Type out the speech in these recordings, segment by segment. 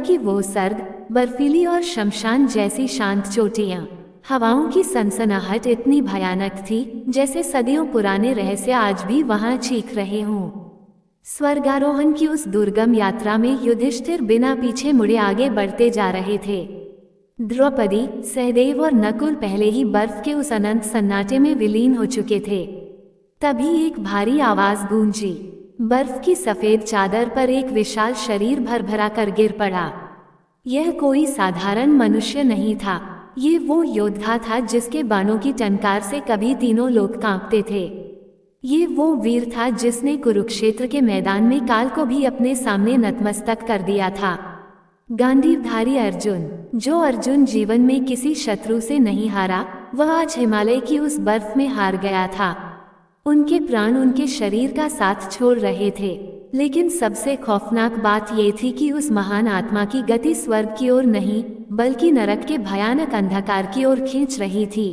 की वो सर्द, बर्फीली और शमशान जैसी शांत चोटियां। हवाओं की सनसनाहट इतनी भयानक थी जैसे सदियों पुराने रहस्य आज भी वहां चीख रहे हों। स्वर्गारोहण की उस दुर्गम यात्रा में युधिष्ठिर बिना पीछे मुड़े आगे बढ़ते जा रहे थे। द्रौपदी, सहदेव और नकुल पहले ही बर्फ के उस अनंत सन्नाटे में विलीन हो चुके थे। तभी एक भारी आवाज गूंजी। बर्फ की सफेद चादर पर एक विशाल शरीर भरभरा कर गिर पड़ा। यह कोई साधारण मनुष्य नहीं था, ये वो योद्धा था जिसके बाणों की टंकार से कभी तीनों लोग कांपते थे। ये वो वीर था जिसने कुरुक्षेत्र के मैदान में काल को भी अपने सामने नतमस्तक कर दिया था। गांडीवधारी अर्जुन। जो अर्जुन जीवन में किसी शत्रु से नहीं हारा, वह आज हिमालय की उस बर्फ में हार गया था। उनके प्राण उनके शरीर का साथ छोड़ रहे थे, लेकिन सबसे खौफनाक बात यह थी कि उस महान आत्मा की गति स्वर्ग की ओर नहीं, बल्कि नरक के भयानक अंधकार की ओर खींच रही थी।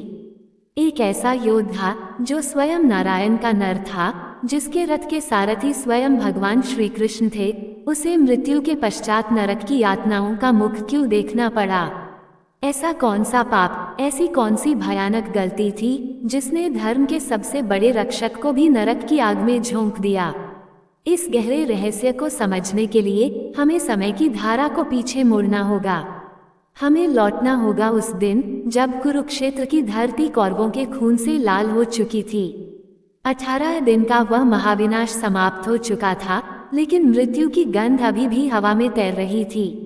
एक ऐसा योद्धा जो स्वयं नारायण का नर था, जिसके रथ के सारथी स्वयं भगवान श्री कृष्ण थे, उसे मृत्यु के पश्चात नरक की यातनाओं का मुख क्यों देखना पड़ा? ऐसा कौन सा पाप, ऐसी कौन सी भयानक गलती थी जिसने धर्म के सबसे बड़े रक्षक को भी नरक की आग में झोंक दिया? इस गहरे रहस्य को समझने के लिए हमें समय की धारा को पीछे मोड़ना होगा। हमें लौटना होगा उस दिन जब कुरुक्षेत्र की धरती कौरवों के खून से लाल हो चुकी थी। 18 दिन का वह महाविनाश समाप्त हो चुका था, लेकिन मृत्यु की गंध अभी भी हवा में तैर रही थी।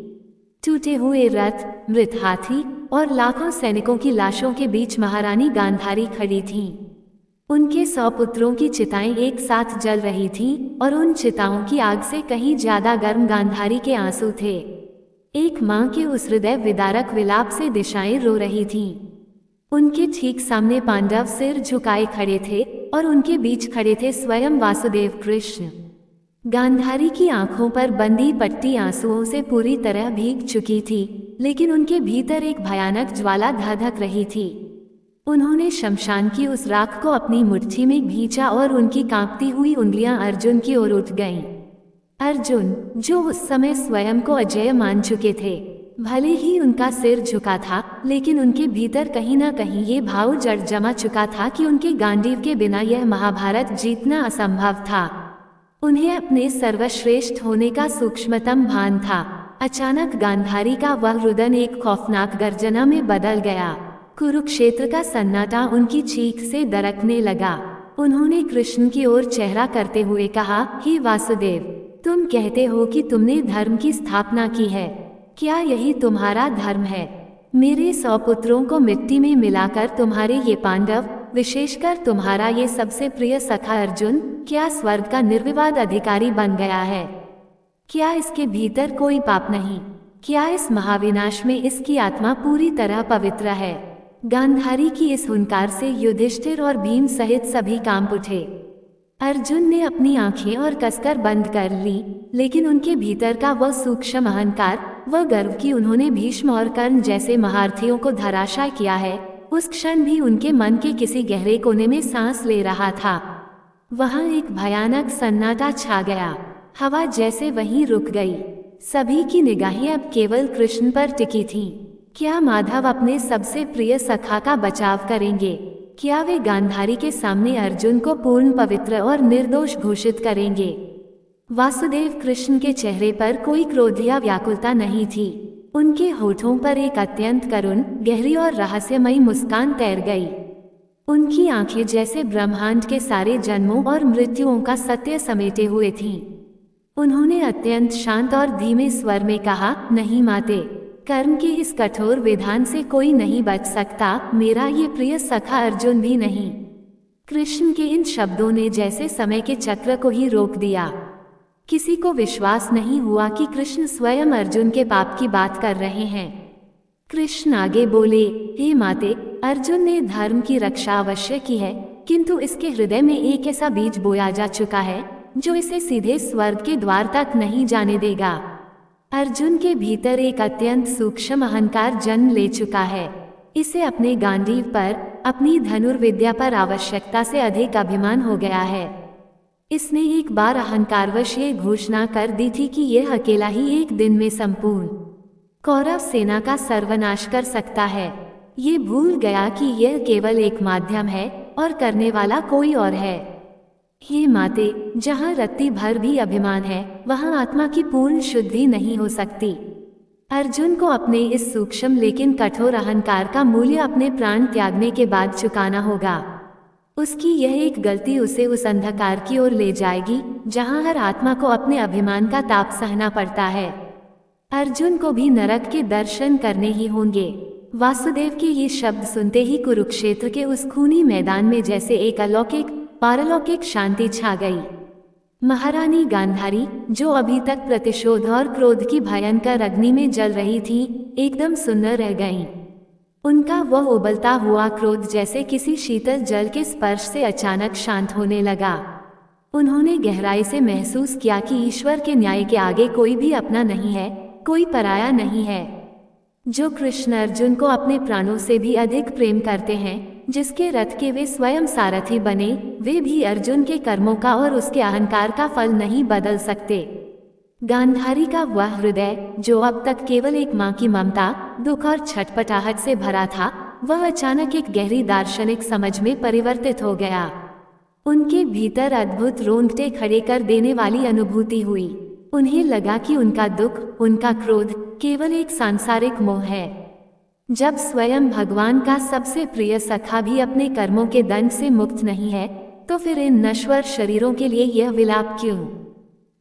टूटे हुए रथ, मृत हाथी और लाखों सैनिकों की लाशों के बीच महारानी गांधारी खड़ी थीं। उनके 100 पुत्रों की चिताएं एक साथ जल रही थीं और उन चिताओं की आग से कहीं ज्यादा गर्म गांधारी के आंसू थे। एक मां के उस हृदय विदारक विलाप से दिशाएं रो रही थीं। उनके ठीक सामने पांडव सिर झुकाए खड़े थे और उनके बीच खड़े थे स्वयं वासुदेव कृष्ण। गांधारी की आंखों पर बंधी पट्टी आंसुओं से पूरी तरह भीग चुकी थी, लेकिन उनके भीतर एक भयानक ज्वाला धधक रही थी। उन्होंने शमशान की उस राख को अपनी मुट्ठी में भींचा और उनकी कांपती हुई उंगलियां अर्जुन की ओर उठ गईं। अर्जुन, जो उस समय स्वयं को अजेय मान चुके थे, भले ही उनका सिर झुका था, लेकिन उनके भीतर कहीं ना कहीं ये भाव जड़ जमा चुका था कि उनके गांडीव के बिना यह महाभारत जीतना असंभव था। उन्हें अपने सर्वश्रेष्ठ होने का सूक्ष्मतम भान था। अचानक गांधारी का वह रुदन एक खौफनाक गर्जना में बदल गया। कुरुक्षेत्र का सन्नाटा उनकी चीख से दरकने लगा। उन्होंने कृष्ण की ओर चेहरा करते हुए कहा, हे वासुदेव, तुम कहते हो कि तुमने धर्म की स्थापना की है। क्या यही तुम्हारा धर्म है? मेरे 100 पुत्रों को मिट्टी में मिलाकर तुम्हारे ये पांडव, विशेषकर तुम्हारा ये सबसे प्रिय सखा अर्जुन, क्या स्वर्ग का निर्विवाद अधिकारी बन गया है? क्या इसके भीतर कोई पाप नहीं? क्या इस महाविनाश में इसकी आत्मा पूरी तरह पवित्र है? गांधारी की इस हुंकार से युधिष्ठिर और भीम सहित सभी कांप उठे। अर्जुन ने अपनी आंखें और कसकर बंद कर ली, लेकिन उनके भीतर का वह सूक्ष्म अहंकार, वह गर्व कि उन्होंने भीष्म और कर्ण जैसे महारथियों को धराशायी किया है, उस क्षण भी उनके मन के किसी गहरे कोने में सांस ले रहा था। वहां एक भयानक सन्नाटा छा गया। हवा जैसे वहीं रुक गई। सभी की निगाहें अब केवल कृष्ण पर टिकी थीं। क्या माधव अपने सबसे प्रिय सखा का बचाव करेंगे? क्या वे गांधारी के सामने अर्जुन को पूर्ण पवित्र और निर्दोष घोषित करेंगे? वासुदेव कृष्ण के चेहरे पर कोई क्रोध या व्याकुलता नहीं थी। उनके होठों पर एक अत्यंत करुण, गहरी और रहस्यमयी मुस्कान तैर गई। उनकी आंखें जैसे ब्रह्मांड के सारे जन्मों और मृत्युओं का सत्य समेटे हुए थीं। उन्होंने अत्यंत शांत और धीमे स्वर में कहा, नहीं माते, कर्म के इस कठोर विधान से कोई नहीं बच सकता, मेरा ये प्रिय सखा अर्जुन भी नहीं। कृष्ण के इन शब्दों ने जैसे समय के चक्र को ही रोक दिया। किसी को विश्वास नहीं हुआ कि कृष्ण स्वयं अर्जुन के पाप की बात कर रहे हैं। कृष्ण आगे बोले, हे माते, अर्जुन ने धर्म की रक्षा अवश्य की है, किंतु इसके हृदय में एक ऐसा बीज बोया जा चुका है जो इसे सीधे स्वर्ग के द्वार तक नहीं जाने देगा। अर्जुन के भीतर एक अत्यंत सूक्ष्म अहंकार जन्म ले चुका है। इसे अपने गांडीव पर, अपनी धनुर्विद्या पर आवश्यकता से अधिक अभिमान हो गया है। इसने एक बार अहंकारवश ये घोषणा कर दी थी कि यह अकेला ही एक दिन में संपूर्ण कौरव सेना का सर्वनाश कर सकता है। ये भूल गया कि यह केवल एक माध्यम है और करने वाला कोई और है। हे माते, जहाँ रत्ती भर भी अभिमान है, वहाँ आत्मा की पूर्ण शुद्धि नहीं हो सकती। अर्जुन को अपने इस सूक्ष्म लेकिन कठोर अहंकार का मूल्य अपने प्राण त्यागने के बाद चुकाना होगा। उसकी यह एक गलती उसे उस अंधकार की ओर ले जाएगी जहाँ हर आत्मा को अपने अभिमान का ताप सहना पड़ता है। अर्जुन को भी नरक के दर्शन करने ही होंगे। वासुदेव के ये शब्द सुनते ही कुरुक्षेत्र के उस खूनी मैदान में जैसे एक अलौकिक पारलौकिक शांति छा गई। महारानी गांधारी, जो अभी तक प्रतिशोध और क्रोध की भयंकर अग्नि में जल रही थी, एकदम सुन्न रह गईं। उनका वह उबलता हुआ क्रोध जैसे किसी शीतल जल के स्पर्श से अचानक शांत होने लगा। उन्होंने गहराई से महसूस किया कि ईश्वर के न्याय के आगे कोई भी अपना नहीं है, कोई पराया नहीं है। जो कृष्ण अर्जुन को अपने प्राणों से भी अधिक प्रेम करते हैं, जिसके रथ के वे स्वयं सारथी बने, वे भी अर्जुन के कर्मों का और उसके अहंकार का फल नहीं बदल सकते। गांधारी का वह हृदय, जो अब तक केवल एक माँ की ममता, दुख और छटपटाहट से भरा था, वह अचानक एक गहरी दार्शनिक समझ में परिवर्तित हो गया। उनके भीतर अद्भुत रोंगटे खड़े कर देने वाली अनुभूति हुई। उन्हें लगा कि उनका दुख, उनका क्रोध केवल एक सांसारिक मोह है। जब स्वयं भगवान का सबसे प्रिय सखा भी अपने कर्मों के दंड से मुक्त नहीं है, तो फिर इन नश्वर शरीरों के लिए यह विलाप क्यों?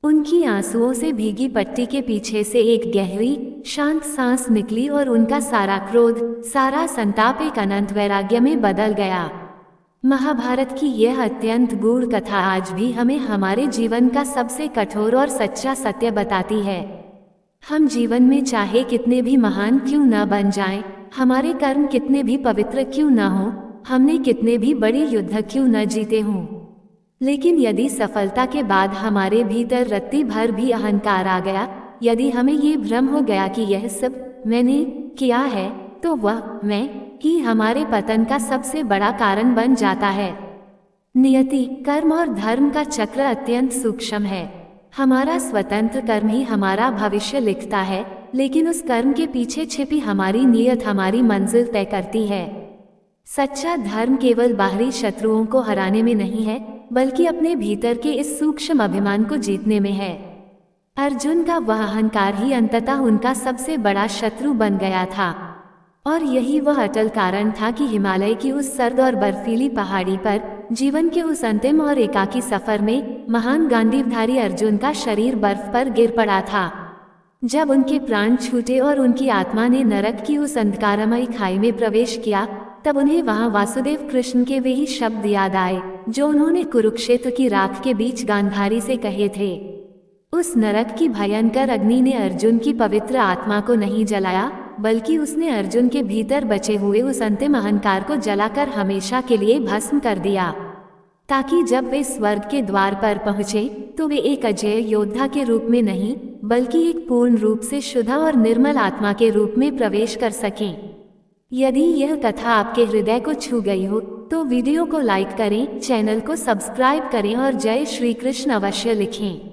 उनकी आंसुओं से भीगी पट्टी के पीछे से एक गहरी शांत सांस निकली और उनका सारा क्रोध, सारा संताप एक अनंत वैराग्य में बदल गया। महाभारत की यह अत्यंत गूढ़ कथा आज भी हमें हमारे जीवन का सबसे कठोर और सच्चा सत्य बताती है। हम जीवन में चाहे कितने भी महान क्यों न बन जाएं, हमारे कर्म कितने भी पवित्र क्यों न हों, हमने कितने भी बड़े युद्ध क्यों न जीते हों, लेकिन यदि सफलता के बाद हमारे भीतर रत्ती भर भी अहंकार आ गया, यदि हमें ये भ्रम हो गया कि यह सब मैंने किया है, तो वह मैं ही हमारे पतन का सबसे बड़ा कारण बन जाता है। नियति, कर्म और धर्म का चक्र अत्यंत सूक्ष्म है। हमारा स्वतंत्र कर्म ही हमारा भविष्य लिखता है, लेकिन उस कर्म के पीछे छिपी हमारी नियत हमारी मंजिल तय करती है। सच्चा धर्म केवल बाहरी शत्रुओं को हराने में नहीं है, बल्कि अपने भीतर के इस सूक्ष्म अभिमान को जीतने में है। अर्जुन का वह अहंकार ही अंततः उनका सबसे बड़ा शत्रु बन गया था, और यही वह अटल कारण था कि हिमालय की उस सर्द और बर्फीली पहाड़ी पर, जीवन के उस अंतिम और एकाकी सफर में, महान गांडीवधारी अर्जुन का शरीर बर्फ पर गिर पड़ा था। जब उनके प्राण छूटे और उनकी आत्मा ने नरक की उस अंधकारमयी खाई में प्रवेश किया, तब उन्हें वहां वासुदेव कृष्ण के वे ही शब्द याद आए जो उन्होंने कुरुक्षेत्र की राख के बीच गांधारी से कहे थे। उस नरक की भयंकर अग्नि ने अर्जुन की पवित्र आत्मा को नहीं जलाया, बल्कि उसने अर्जुन के भीतर बचे हुए उस अंतिम अहंकार को जलाकर हमेशा के लिए भस्म कर दिया, ताकि जब वे स्वर्ग के द्वार पर पहुंचे तो वे एक अजेय योद्धा के रूप में नहीं, बल्कि एक पूर्ण रूप से शुद्ध और निर्मल आत्मा के रूप में प्रवेश कर सकें। यदि यह कथा आपके हृदय को छू गई हो, तो वीडियो को लाइक करें, चैनल को सब्सक्राइब करें और जय श्री कृष्ण अवश्य लिखें।